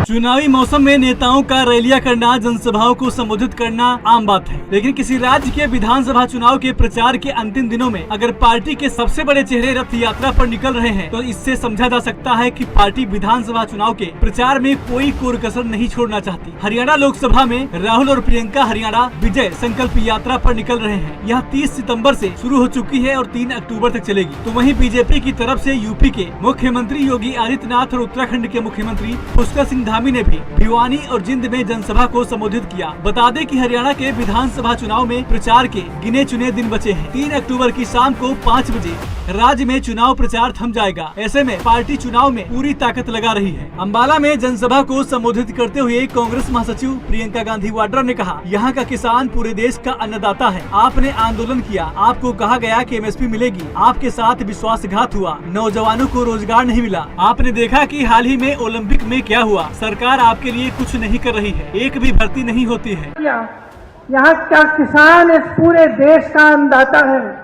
चुनावी मौसम में नेताओं का रैलियां करना, जनसभाओं को संबोधित करना आम बात है, लेकिन किसी राज्य के विधानसभा चुनाव के प्रचार के अंतिम दिनों में अगर पार्टी के सबसे बड़े चेहरे रथ यात्रा पर निकल रहे हैं तो इससे समझा जा सकता है कि पार्टी विधानसभा चुनाव के प्रचार में कोई कोर कसर नहीं छोड़ना चाहती। हरियाणा लोकसभा में राहुल और प्रियंका हरियाणा विजय संकल्प यात्रा पर निकल रहे हैं। यह 30 सितंबर से शुरू हो चुकी है और 3 अक्टूबर तक चलेगी। तो वहीं बीजेपी की तरफ से यूपी के मुख्यमंत्री योगी आदित्यनाथ और उत्तराखंड के मुख्यमंत्री पुष्कर सिंह धामी ने भी भिवानी और जिंद में जनसभा को संबोधित किया। बता दें कि हरियाणा के विधानसभा चुनाव में प्रचार के गिने चुने दिन बचे हैं। 3 अक्टूबर की शाम को 5 बजे राज्य में चुनाव प्रचार थम जाएगा। ऐसे में पार्टी चुनाव में पूरी ताकत लगा रही है। अंबाला में जनसभा को संबोधित करते हुए कांग्रेस महासचिव प्रियंका गांधी वाड्रा ने कहा, यहाँ का किसान पूरे देश का अन्नदाता है। आपने आंदोलन किया, आपको कहा गया कि एमएसपी मिलेगी, आपके साथ विश्वासघात हुआ, नौजवानों को रोजगार नहीं मिला। आपने देखा कि हाल ही में ओलंपिक में क्या हुआ। सरकार आपके लिए कुछ नहीं कर रही है, एक भी भर्ती नहीं होती है। यहाँ का किसान इस पूरे देश का अन्नदाता है।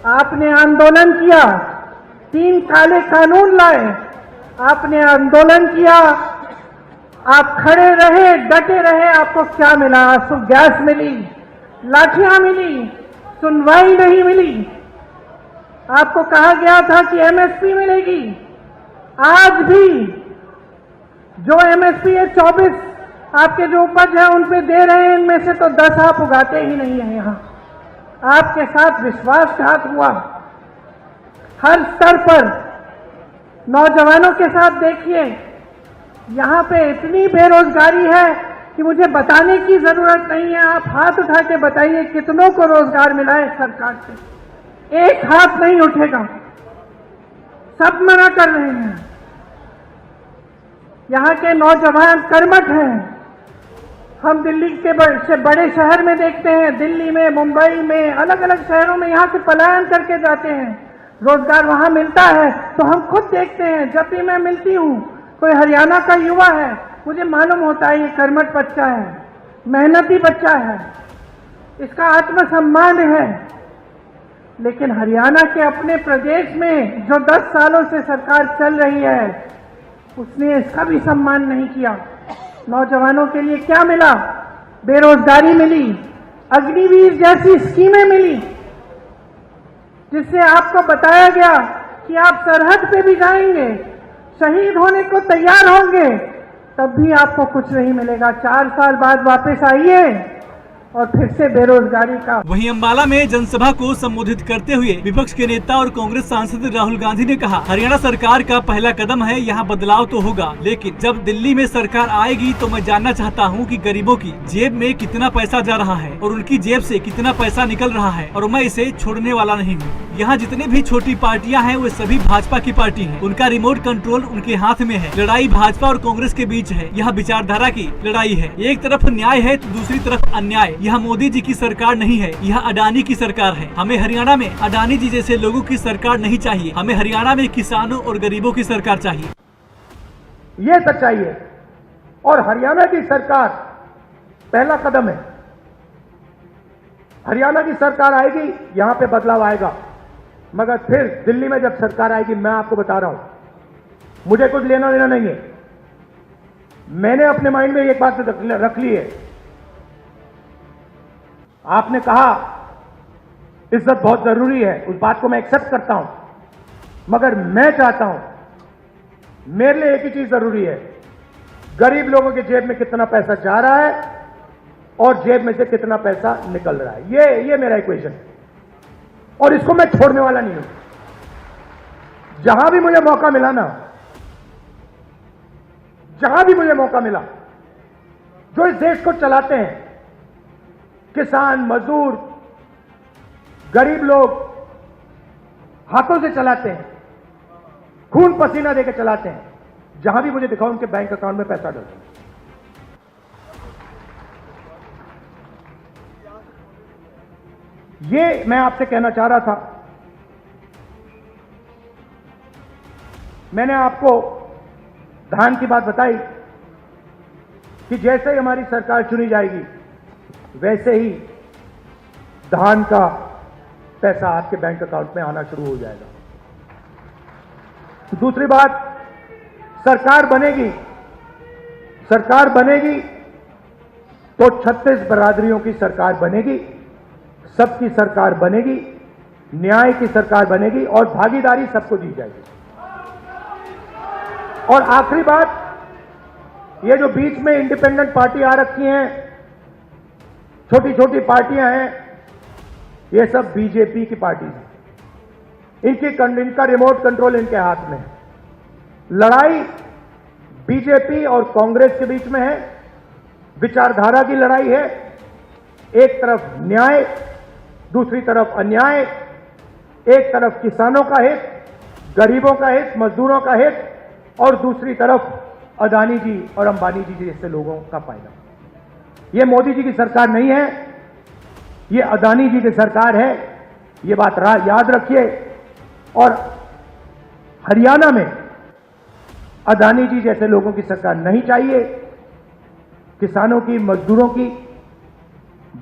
आपने आंदोलन किया, 3 काले कानून लाए, आपने आंदोलन किया, आप खड़े रहे, डटे रहे। आपको क्या मिला? आपको गैस मिली, लाठियां मिली, सुनवाई नहीं मिली। आपको कहा गया था कि एमएसपी मिलेगी। आज भी जो एमएसपी है 24 आपके जो उपज है उन पे दे रहे हैं, इनमें से तो 10 आप उगाते ही नहीं है। यहाँ आपके साथ विश्वासघात हुआ हर स्तर पर। नौजवानों के साथ देखिए, यहाँ पे इतनी बेरोजगारी है कि मुझे बताने की जरूरत नहीं है। आप हाथ उठा के बताइए कितनों को रोजगार मिला है सरकार से। एक हाथ नहीं उठेगा, सब मना कर रहे हैं। यहाँ के नौजवान कर्मठ हैं। हम दिल्ली के बड़े शहर में देखते हैं, दिल्ली में, मुंबई में, अलग अलग शहरों में यहाँ से पलायन करके जाते हैं। रोजगार वहाँ मिलता है तो हम खुद देखते हैं। जब भी मैं मिलती हूँ, कोई हरियाणा का युवा है, मुझे मालूम होता है ये कर्मठ बच्चा है, मेहनती बच्चा है, इसका आत्मसम्मान है। लेकिन हरियाणा के अपने प्रदेश में जो 10 सालों से सरकार चल रही है, उसने इसका भी सम्मान नहीं किया। नौजवानों के लिए क्या मिला? बेरोजगारी मिली, अग्निवीर जैसी स्कीमें मिली, जिससे आपको बताया गया कि आप सरहद पे भी जाएंगे, शहीद होने को तैयार होंगे, तब भी आपको कुछ नहीं मिलेगा। 4 साल बाद वापस आइए और फिर से बेरोजगारी का। वहीं अंबाला में जनसभा को संबोधित करते हुए विपक्ष के नेता और कांग्रेस सांसद राहुल गांधी ने कहा, हरियाणा सरकार का पहला कदम है, यहाँ बदलाव तो होगा, लेकिन जब दिल्ली में सरकार आएगी तो मैं जानना चाहता हूँ कि गरीबों की जेब में कितना पैसा जा रहा है और उनकी जेब से कितना पैसा निकल रहा है, और मैं इसे छोड़ने वाला नहीं हूँ। यहाँ जितनी भी छोटी पार्टियां हैं वो सभी भाजपा की पार्टी है। उनका रिमोट कंट्रोल उनके हाथ में है। लड़ाई भाजपा और कांग्रेस के बीच है। यह विचारधारा की लड़ाई है। एक तरफ न्याय है तो दूसरी तरफ अन्याय। यह मोदी जी की सरकार नहीं है, यह अडानी की सरकार है। हमें हरियाणा में अडानी जी जैसे लोगों की सरकार नहीं चाहिए। हमें हरियाणा में किसानों और गरीबों की सरकार चाहिए। ये सच्चाई है और हरियाणा की सरकार पहला कदम है। हरियाणा की सरकार आएगी, यहाँ पे बदलाव आएगा, मगर फिर दिल्ली में जब सरकार आएगी, मैं आपको बता रहा हूं, मुझे कुछ लेना देना नहीं है। मैंने अपने माइंड में एक बात रख ली है। आपने कहा इज्जत बहुत जरूरी है, उस बात को मैं एक्सेप्ट करता हूं, मगर मैं चाहता हूं, मेरे लिए एक ही चीज जरूरी है, गरीब लोगों के जेब में कितना पैसा जा रहा है और जेब में से कितना पैसा निकल रहा है। ये मेरा इक्वेशन है और इसको मैं छोड़ने वाला नहीं हूं। जहां भी मुझे मौका मिला ना, जहां भी मुझे मौका मिला, जो इस देश को चलाते हैं, किसान, मजदूर, गरीब लोग हाथों से चलाते हैं, खून पसीना देकर चलाते हैं, जहां भी मुझे दिखाओ उनके बैंक अकाउंट में पैसा डालते हैं। ये मैं आपसे कहना चाह रहा था। मैंने आपको धान की बात बताई कि जैसे ही हमारी सरकार चुनी जाएगी, वैसे ही धान का पैसा आपके बैंक अकाउंट में आना शुरू हो जाएगा। दूसरी बात, सरकार बनेगी सरकार बनेगी तो 36 बरादरियों की सरकार बनेगी, सबकी सरकार बनेगी, न्याय की सरकार बनेगी और भागीदारी सबको दी जाएगी। और आखिरी बात, ये जो बीच में इंडिपेंडेंट पार्टी आ रखी हैं, छोटी छोटी पार्टियां हैं, ये सब बीजेपी की पार्टी है। इनका रिमोट कंट्रोल इनके हाथ में है। लड़ाई बीजेपी और कांग्रेस के बीच में है, विचारधारा की लड़ाई है। एक तरफ न्याय, दूसरी तरफ अन्याय, एक तरफ किसानों का हित, गरीबों का हित, मजदूरों का हित, और दूसरी तरफ अदानी जी और अंबानी जी जैसे लोगों का फायदा। ये मोदी जी की सरकार नहीं है, ये अदानी जी की सरकार है, ये बात याद रखिए। और हरियाणा में अदानी जी जैसे लोगों की सरकार नहीं चाहिए, किसानों की, मजदूरों की,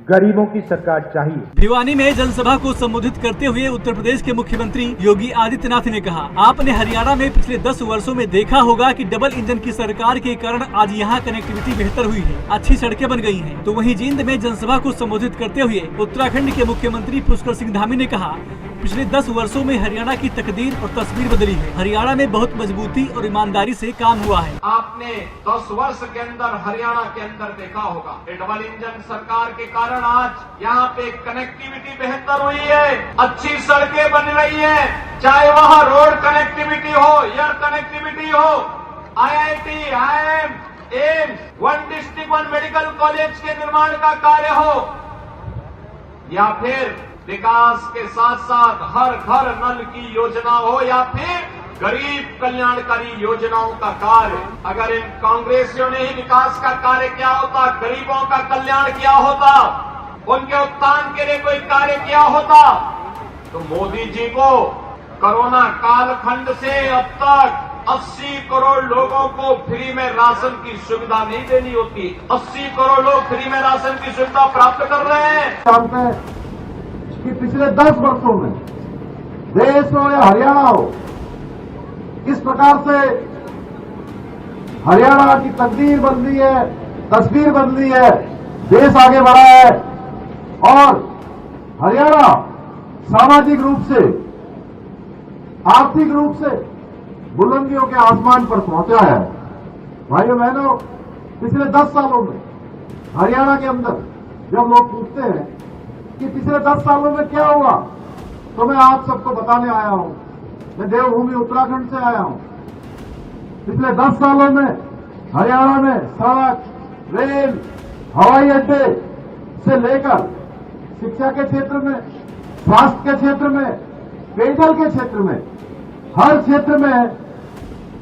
गरीबों की सरकार चाहिए। भिवानी में जनसभा को संबोधित करते हुए उत्तर प्रदेश के मुख्यमंत्री योगी आदित्यनाथ ने कहा, आपने हरियाणा में पिछले 10 वर्षों में देखा होगा कि डबल इंजन की सरकार के कारण आज यहाँ कनेक्टिविटी बेहतर हुई है, अच्छी सड़कें बन गई हैं। तो वहीं जींद में जनसभा को संबोधित करते हुए उत्तराखंड के मुख्यमंत्री पुष्कर सिंह धामी ने कहा, पिछले 10 वर्षों में हरियाणा की तकदीर और तस्वीर बदली है। हरियाणा में बहुत मजबूती और ईमानदारी से काम हुआ है। आपने 10 वर्ष के अंदर हरियाणा के अंदर देखा होगा, डबल इंजन सरकार के कारण आज यहाँ पे कनेक्टिविटी बेहतर हुई है, अच्छी सड़कें बन रही है, चाहे वहाँ रोड कनेक्टिविटी हो, एयर कनेक्टिविटी हो, IIT, IIM, AIIMS, 1 district 1 medical college के निर्माण का कार्य हो, या फिर विकास के साथ साथ हर घर नल की योजना हो, या फिर गरीब कल्याणकारी योजनाओं का कार्य। अगर इन कांग्रेसियों ने ही विकास का कार्य किया होता, गरीबों का कल्याण किया होता, उनके उत्थान के लिए कोई कार्य किया होता, तो मोदी जी को कोरोना कालखंड से अब तक 80 करोड़ लोगों को फ्री में राशन की सुविधा नहीं देनी होती। 80 करोड़ लोग फ्री में राशन की सुविधा प्राप्त कर रहे हैं। कि पिछले 10 वर्षों में देश हो या हरियाणा हो, किस प्रकार से हरियाणा की तकदीर बदली है, तस्वीर बदली है, देश आगे बढ़ा है और हरियाणा सामाजिक रूप से, आर्थिक रूप से बुलंदियों के आसमान पर पहुंचा है। भाइयों बहनों, पिछले 10 सालों में हरियाणा के अंदर जब लोग पूछते हैं कि पिछले 10 सालों में क्या हुआ, तो मैं आप सबको बताने आया हूं। मैं देवभूमि उत्तराखंड से आया हूं। पिछले 10 सालों में हरियाणा में सड़क, रेल, हवाई अड्डे से लेकर शिक्षा के क्षेत्र में, स्वास्थ्य के क्षेत्र में, पेयजल के क्षेत्र में, हर क्षेत्र में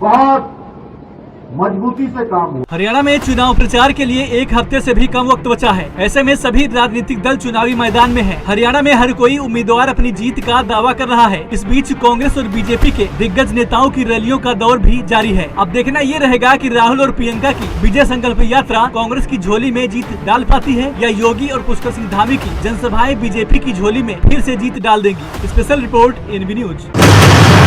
बहुत मजबूती से काम हुआ। हरियाणा में चुनाव प्रचार के लिए 1 हफ्ते से भी कम वक्त बचा है। ऐसे में सभी राजनीतिक दल चुनावी मैदान में हैं। हरियाणा में हर कोई उम्मीदवार अपनी जीत का दावा कर रहा है। इस बीच कांग्रेस और बीजेपी के दिग्गज नेताओं की रैलियों का दौर भी जारी है। अब देखना ये रहेगा कि राहुल और प्रियंका की विजय संकल्प यात्रा कांग्रेस की झोली में जीत डाल पाती है या योगी और पुष्कर सिंह धामी की जनसभाएं बीजेपी की झोली में फिर से जीत डाल देंगी। Special report NV news.